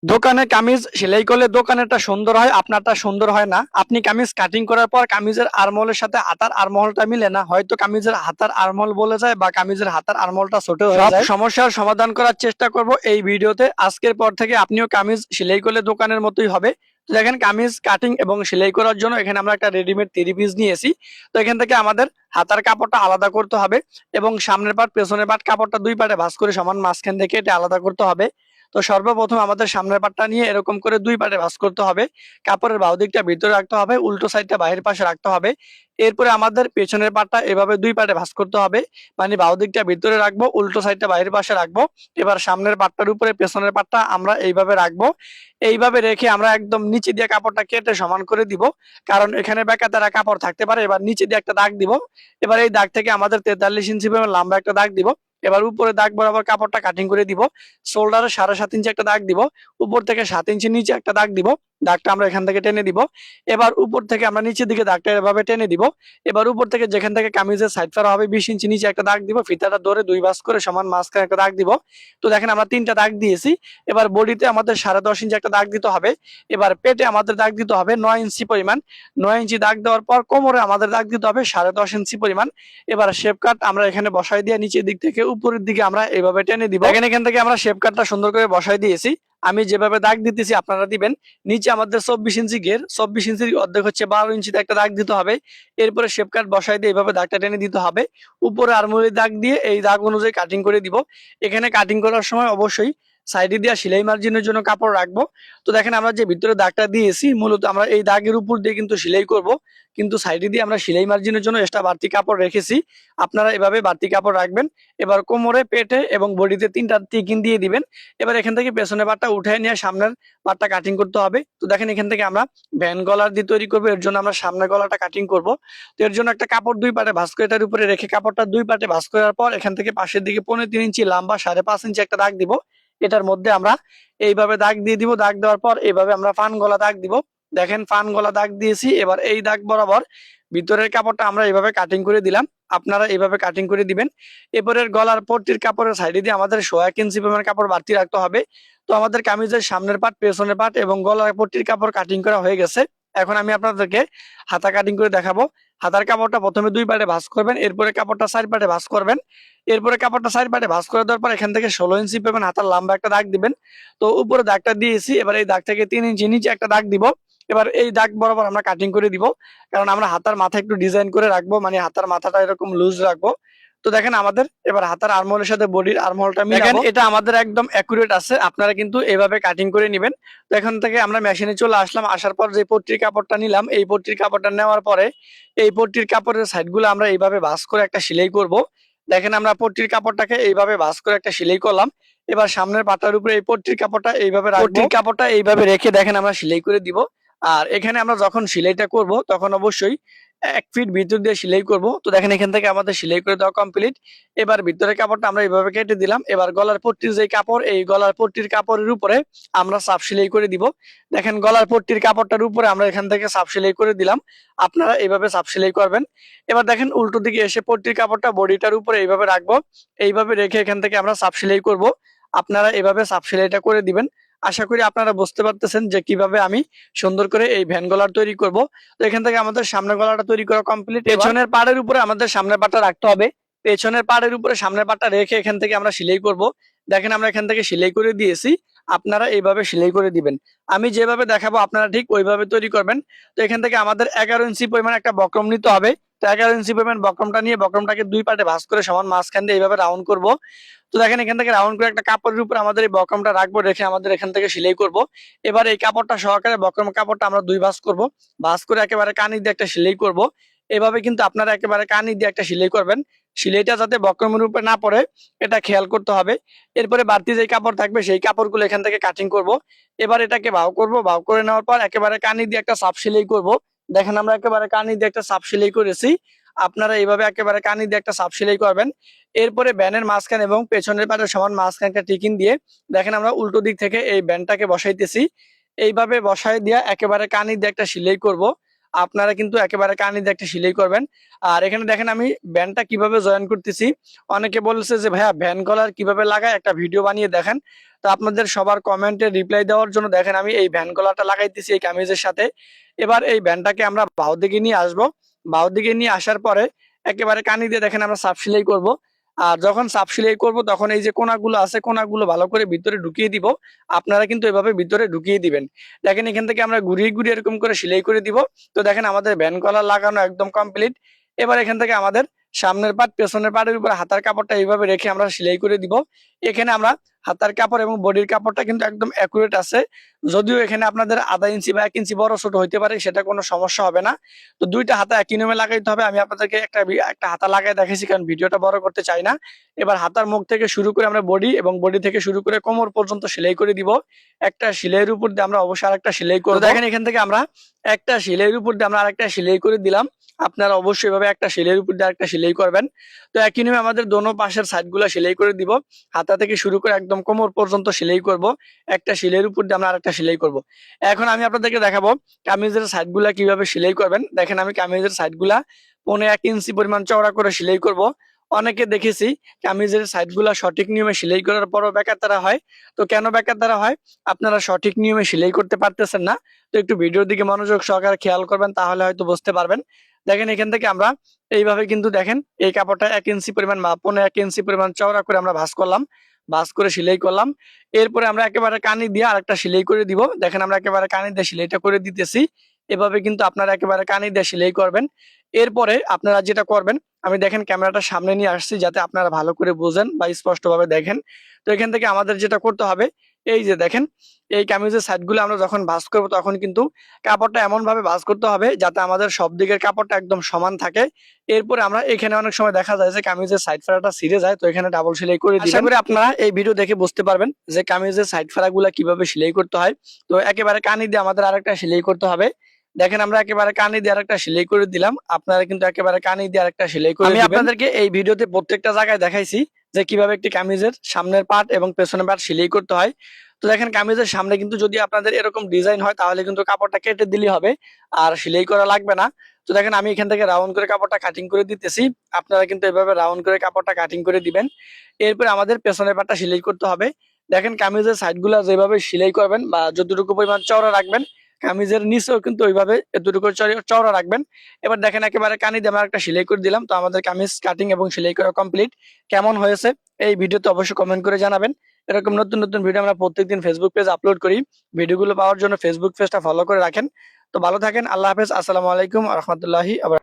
দোকানে কামিজ সেলাই করলে দোকানেরটা সুন্দর হয়, আপনারটা সুন্দর হয় না। আপনি কামিজ কাটিং করার পর কামিজের আরমহলের সাথে হাতার আরমহলটা মিলে না, হয়তো কামিজের হাতার আরমহল বলে যায় বা কামিজের হাতার আরমহলটা ছোট হয়ে যায়। সব সমস্যার সমাধান করার চেষ্টা করব এই ভিডিওতে। আজকের পর থেকে আপনিও কামিজ সেলাই করলে দোকানের মতোই হবে। তো দেখেন, কামিজ কাটিং এবং সেলাই করার জন্য এখানে আমরা একটা রেডিমেড 3 পিস নিয়েছি। তো এখান থেকে আমাদের হাতার কাপড়টা আলাদা করতে হবে এবং সামনের পাট পেছনের পাট কাপড়টা দুই পাটে ভাঁজ করে সমান মাঝখান থেকে এটা আলাদা করতে হবে। তো সর্বপ্রথম আমাদের সামনের পাটটা নিয়ে এরকম করে দুই পাটে ভাঁজ করতে হবে। কাপড়ের বাহু দিকটা ভিতরে রাখতে হবে, উল্টো সাইডটা বাহির পাশে রাখতে হবে। এরপরে আমাদের পেছনের পাটটা এভাবে দুই পাটে ভাঁজ করতে হবে, মানে বাহু দিকটা ভিতরে রাখবো, উল্টো সাইডটা বাহির পাশে রাখবো। এবার সামনের পাটটার উপরে পেছনের পাটটা আমরা এইভাবে রাখবো। এইভাবে রেখে আমরা একদম নিচে দিয়ে কাপড়টা কেটে সমান করে দিব, কারণ এখানে বেকাতারা কাপড় থাকতে পারে। এবার নিচে দিয়ে একটা দাগ দিব। এবার এই দাগ থেকে আমাদের 43 ইঞ্চি লম্বা একটা দাগ দিব। এবার উপরে দাগ বরাবর কাপড়টা কাটিং করে দিব। শোল্ডারে 7.5 ইঞ্চি একটা দাগ দিব। উপর থেকে 7 ইঞ্চি নিচে একটা দাগ দিব। দাগটা আমরা এখান থেকে টেনে দিব। এবার উপর থেকে আমরা নিচের দিকে দাগটা এভাবে টেনে দিব। এবার উপর থেকে যেখান থেকে কামিজের সাইড ফাড়া হবে 20 ইঞ্চি নিচে একটা দাগ দিব। ফিতাটা ধরে দুই ভাঁজ করে সমান মাঝখানে একটা দাগ দিব। তো দেখেন আমরা 3টা দাগ দিয়েছি। এবার বডিতে আমাদের 10.5 ইঞ্চি একটা দাগ দিতে হবে। এবার পেটে আমাদের দাগ দিতে হবে 9 ইঞ্চি পরিমাণ। 9 ইঞ্চি দাগ দেওয়ার পর কোমরে আমাদের দাগ দিতে হবে 10.5 ইঞ্চি পরিমাণ। এবার শেপ কাট আমরা এখানে বসাই দিয়ে নিচের দিক থেকে উপরের দিকে আমরা এইভাবে টেনে দিব। এখান থেকে আমরা শেপ কাটটা সুন্দর করে বসাই দিয়েছি। আমি যেভাবে দাগ দিতেছি আপনারা দিবেন। নিচে আমাদের 24 ইঞ্চি ঘের, 24 ইঞ্চির অর্ধেক হচ্ছে 12 ইঞ্চিতে একটা দাগ দিতে হবে। এরপরে শেপ কাট বসাই দিয়ে এইভাবে দাগটা টেনে দিতে হবে। উপরে আরমোলের দাগ দিয়ে এই দাগ অনুযায়ী কাটিং করে দিব। এখানে কাটিং করার সময় অবশ্যই সাইডে দিয়ে সেলাই মার্জিনের জন্য কাপড় রাখবো। তো দেখেন আমরা যে ভিতরে দাগটা দিয়েছি, মূলত আমরা এই দাগের উপর দিয়ে কিন্তু সেলাই করব, কিন্তু সাইডে দিয়ে আমরা সেলাই মার্জিনের জন্য এক্সট্রা বাড়তি কাপড় রেখেছি। আপনারা এভাবে বাড়তি কাপড় রাখবেন। এবার কোমরে, পেটে এবং বডিতে 3টা টিকিন দিয়ে দিবেন। এবার এখান থেকে পেছনের পাটটা উঠে নিয়ে সামনের পাটটা কাটিং করতে হবে। তো দেখেন এখান থেকে আমরা ভ্যান গলার দিয়ে তৈরি করবো, এর জন্য আমরা সামনের গলাটা কাটিং করব। তো এর জন্য একটা কাপড় দুই পাটে ভাঁজ করে এটার উপরে রেখে কাপড়টা দুই পাটে ভাঁজ করার পর এখান থেকে পাশের দিকে 15.3 ইঞ্চি লম্বা 5.5 ইঞ্চি একটা দাগ দিব। এটার মধ্যে আমরা এইভাবে দাগ দিয়ে দিব। দাগ দেওয়ার পর এইভাবে আমরা ফান গলা দাগ দিব। দেখেন ফান গলা দাগ দিয়েছি। এবার এই দাগ বরাবর ভিতরের কাপড়টা আমরা এইভাবে কাটিং করে দিলাম। আপনারা এইভাবে কাটিং করে দিবেন। এরপরের গলার পট্টির কাপড়ের সাইডে দিয়ে আমাদের 1.5 ইঞ্চি পরিমাণ কাপড় বাড়তি রাখতে হবে। তো আমাদের কামিজের সামনের পাট, পেছনের পাট এবং গলার পট্টির কাপড় কাটিং করা হয়ে গেছে। এখন আমি আপনাদেরকে হাতা কাটিং করে দেখাবো। হাতার কাপড়টা প্রথমে দুই পাটে ভাঁজ করবেন, এরপরে কাপড়টা 4 পাটে ভাঁজ করবেন। এরপরে কাপড়টা 4 পাটে ভাঁজ করে দেওয়ার পর এখান থেকে 16 ইঞ্চি পরিমাণ হাতার লম্বা একটা দাগ দিবেন। তো উপরে দাগটা দিয়েছি, এবার এই দাগ থেকে 3 ইঞ্চি নিচে একটা দাগ দিব। এবার এই দাগ বরাবর আমরা কাটিং করে দিব, কারণ আমরা হাতার মাথা একটু ডিজাইন করে রাখবো, মানে হাতার মাথাটা এরকম লুজ রাখবো। তো দেখেন আমাদের এবার হাতার আর্মহোলের সাথে বডির আর্মহোলটা মিলাবো। এটা আমাদের একদম অ্যাকুরেট আছে, আপনারা কিন্তু এভাবে কাটিং করে নেবেন। তো এখান থেকে আমরা মেশিনে চলে আসলাম। আসার পর যে পট্টির কাপড়টা নিলাম, এই পট্টির কাপড়টা নেওয়ার পরে এই পট্টির কাপড়ের সাইডগুলো আমরা এইভাবে ভাঁজ করে একটা সেলাই করব। দেখেন আমরা পট্টির কাপড়টাকে এইভাবে ভাঁজ করে একটা সেলাই করলাম। এবার সামনের পাতার উপরে এই পট্টির কাপড়টা এইভাবে রাখবো। পট্টির কাপড়টা এইভাবে রেখে দেখেন আমরা সেলাই করে দিব। আর এখানে আমরা যখন সেলাইটা করব তখন অবশ্যই 1 ফিট ভিতর দিয়ে সেলাই করব। তো দেখেন এখান থেকে আমাদের সেলাই করে দেওয়া কমপ্লিট। এবার ভিতরের কাপড়টা আমরা এইভাবে কেটে দিলাম। এবার গলার পট্টির যে কাপড়, এই গলার পট্টির কাপড়ের উপরে আমরা সাফ সেলাই করে দিব। দেখেন গলার পট্টির কাপড়টার উপরে আমরা এখান থেকে সাফ সেলাই করে দিলাম। আপনারা এইভাবে সাফ সেলাই করবেন। এবার দেখেন উল্টো দিকে এসে পট্টির কাপড়টা বডিটার উপরে এইভাবে রাখবো। এইভাবে রেখে এখান থেকে আমরা সাফ সেলাই করব। আপনারা এইভাবে সাফ সেলাইটা করে দিবেন। আশা করি আপনারা বুঝতে পারতেছেন যে কিভাবে আমি সুন্দর করে এই ভ্যান গলার তৈরি করব। তো এখান থেকে আমাদের সামনের গলাটা তৈরি করা কমপ্লিট। পেছনের পাড়ের উপরে আমাদের সামনের পাটটা রাখতে হবে। পেছনের পাড়ের উপরে সামনের পাটটা রেখে এখান থেকে আমরা সেলাই করব। দেখেন আমরা এখান থেকে সেলাই করে দিয়েছি। আপনারা এইভাবে সেলাই করে দিবেন। আমি যেভাবে দেখাবো আপনারা ঠিক ওইভাবে তৈরি করবেন। তো এখান থেকে আমাদের 11 ইঞ্চি পরিমাণ একটা বক্রম নিতে হবে। তো 11 ইঞ্চি পরিমাণ বক্রমটা নিয়ে বক্রমটাকে দুই পাটে ভাঁজ করে সমান মাঝখান দিয়ে এইভাবে রাউন্ড করব। তো দেখেন এখান থেকে রাউন্ড করে একটা কাপড়ের উপর আমাদের এই বক্রমটা রাখবো, রেখে আমাদের এখান থেকে সেলাই করব। এবার এই কাপড়টা সহকারে বক্রম কাপড়টা আমরা দুই ভাঁজ করব। ভাঁজ করে একেবারে কানি দিয়ে একটা সেলাই করব। এভাবে কিন্তু আপনারা একেবারে কানি দিয়ে একটা সেলাই করবেন। সেলাইটা যাতে বক্রমের উপরে না পড়ে এটা খেয়াল করতে হবে। এরপরে বাড়তি যে কাপড় থাকবে সেই কাপড়গুলো এখান থেকে কাটিং করব। এবার এটাকে ভাও করব। ভাও করে নেওয়ার পর একেবারে কানি দিয়ে একটা সাপ সেলাই করব। দেখেন আমরা একেবারে কানি দিয়ে একটা সাপ সেলাই করেছি। আপনারা এইভাবে একেবারে কানি দিয়ে একটা সাপ সেলাই করবেন। এরপরে ব্যানের মাঝখান এবং পেছনের পাটের সমান মাঝখানে একটা টিকিন দিয়ে দেখেন আমরা উল্টো দিক থেকে এই ব্যানটাকে বসাইতেছি। এইভাবে বসাই দিয়া একেবারে কানি দিয়ে একটা সেলাই করব। আপনারা কিন্তু একেবারে কানি দিয়ে একটা সেলাই করবেন। আর এখানে দেখেন আমি ব্যান্ডটা কিভাবে জয়েন করতেছি। অনেকে বলছে যে ভাইয়া ভ্যান কলার কিভাবে লাগায় একটা ভিডিও বানিয়ে দেখেন। তো আপনাদের সবার কমেন্টে রিপ্লাই দেওয়ার জন্য দেখেন আমি এই ভ্যান কলারটা লাগাইতেছি এই কামিজের সাথে। এবার এই ভ্যানটাকে আমরা বাউ দিকে নিয়ে আসবো। বাউ দিকে নিয়ে আসার পরে একেবারে কানি দিয়ে দেখেন আমরা সাপ সেলাই করব। আর যখন সাপ সেলাই করব তখন এই যে কোনাগুলো আছে কোনাগুলো ভালো করে ভিতরে ঢুকিয়ে দিব। আপনারা কিন্তু এভাবে ভিতরে ঢুকিয়ে দিবেন। দেখেন এখান থেকে আমরা ঘুরিয়ে ঘুরিয়ে এরকম করে সেলাই করে দিব। তো দেখেন আমাদের ভ্যান কলার লাগানো একদম কমপ্লিট। এবার এখান থেকে আমাদের সামনের পাট পেছনের পাটের উপরে হাতার কাপড়টা এইভাবে রেখে আমরা সেলাই করে দিব। এখানে আমরা হাতার কাপড় এবং বডির কাপড়টা কিন্তু একদম অ্যাকুরেট আছে। যদিও এখানে আপনাদের আধা ইঞ্চি বা 1 ইঞ্চি বড় ছোট হইতে পারে, সেটা কোনো সমস্যা হবে না। তো দুইটা হাতা একই নিয়মে লাগাইতে হবে। আমি আপনাদেরকে একটা হাতা লাগাই দেখেছি, কারণ ভিডিওটা বড় করতে চাই না। এবার হাতার মুখ থেকে শুরু করে আমরা বডি এবং বডি থেকে শুরু করে কোমর পর্যন্ত সেলাই করে দিব। একটা সেলাইয়ের উপর দিয়ে আমরা অবশ্যই আরেকটা সেলাই করব। দেখেন এখান থেকে আমরা একটা সেলাইয়ের উপর দিয়ে আমরা আরেকটা সেলাই করে দিলাম। আপনারা অবশ্যই এভাবে একটা সেলাইয়ের উপর দিয়ে আরেকটা সেলাই করবেন। তো একই নিয়মে আমাদের দোনো পাশের সাইডগুলো সেলাই করে দিব। হাতা থেকে শুরু করে একদম কোমর পর্যন্ত সেলাই করব। একটা সেলাইয়ের উপর দিয়ে আমরা আরেকটা সেলাই করব। এখন আমি আপনাদেরকে দেখাবো কামিজের সাইডগুলা কিভাবে সেলাই করবেন। দেখেন আমি কামিজের সাইডগুলা 1.5 ইঞ্চি পরিমাণ চওড়া করে সেলাই করব। অনেকে দেখেছি কামিজের সাইডগুলা সঠিক নিয়মে সেলাই করার পরও বেকার হয়। তো কেন বেকার হয়? আপনারা সঠিক নিয়মে সেলাই করতে পারতেছেন না। তো একটু ভিডিওর দিকে মনোযোগ সহকারে খেয়াল করবেন, তাহলে হয়তো বুঝতে পারবেন। দেখেন এখান থেকে আমরা এইভাবে কিন্তু দেখেন এই কাপড়টা 1 ইঞ্চি পরিমাণ বা 1.5 ইঞ্চি পরিমাণ চওড়া করে আমরা ভাঁজ করলাম। ভাঁজ করে সেলাই করলাম। এরপরে আমরা একেবারে কানি দিয়ে আরেকটা সেলাই করে দিব। দেখেন আমরা একেবারে কানি দিয়ে সেলাইটা করে দিতেছি। এভাবে কিন্তু আপনারা একেবারে কানি দিয়ে সেলাই করবেন। এরপরে আপনারা যেটা করবেন, আমি দেখেন ক্যামেরাটা সামনে নিয়ে আসছি যাতে আপনারা ভালো করে বুঝেন বা স্পষ্টভাবে দেখেন। তো এখান থেকে আমাদের যেটা করতে হবে, এই যে দেখেন এই কামিজের সাইডগুলো আমরা যখন ভাঁজ করব তখন কিন্তু কাপড়টা এমন ভাবে ভাঁজ করতে হবে যাতে আমাদের সব দিকের কাপড়টা একদম সমান থাকে। এরপরে আমরা এখানে অনেক সময় দেখা যায় যে কামিজের সাইড ফেরাটা ছিঁড়ে যায়, তো এখানে ডাবল সেলাই করে দিবেন। আশা করি আপনারা এই ভিডিও দেখে বুঝতে পারবেন যে কামিজের সাইড ফেরাগুলা কিভাবে সেলাই করতে হয়। তো একেবারে কানি দিয়ে আমাদের আরেকটা সেলাই করতে হবে। দেখেন আমরা একেবারে কানি দিয়ে আরেকটা সেলাই করে দিলাম। আপনারা কিন্তু একেবারে কানি দিয়ে আরেকটা সেলাই করে দিবেন। আমি আপনাদেরকে এই ভিডিওতে প্রত্যেকটা জায়গায় দেখাইছি যে কিভাবে একটি কামিজের সামনের পার্ট এবং পেছনের পার্ট সেলাই করতে হয়। তো দেখেন কামিজের সামনে কিন্তু যদি আপনাদের এরকম ডিজাইন হয় তাহলে কিন্তু কাপড়টা কেটে দিলেই হবে, আর সেলাই করা লাগবে না। তো দেখেন আমি এখান থেকে রাউন্ড করে কাপড়টা কাটিং করে দিতেছি। আপনারা কিন্তু এভাবে রাউন্ড করে কাপড়টা কাটিং করে দিবেন। এরপর আমাদের পেছনের পার্টটা সেলাই করতে হবে। দেখেন কামিজের সাইডগুলো যেভাবে সেলাই করবেন বা যতটুকু পরিমাণ চওড়া রাখবেন, কামিজের নিচেও কিন্তু ওইভাবে এতটুকু চওড়া রাখবেন। এবার দেখেন একেবারে কানি দিয়ে আমরা একটা সেলাই করে দিলাম। তো আমাদের কামিজ কাটিং এবং সেলাই করা কমপ্লিট। কেমন হয়েছে এই ভিডিওতে অবশ্যই কমেন্ট করে জানাবেন। এরকম নতুন নতুন ভিডিও আমরা প্রত্যেকদিন ফেসবুক পেজ আপলোড করি। ভিডিওগুলো পাওয়ার জন্য ফেসবুক পেজটা ফলো করে রাখেন। তো ভালো থাকেন। আল্লাহ হাফেজ। আসসালামু আলাইকুম ওয়া রাহমাতুল্লাহি ওয়া বারাকাতুহু।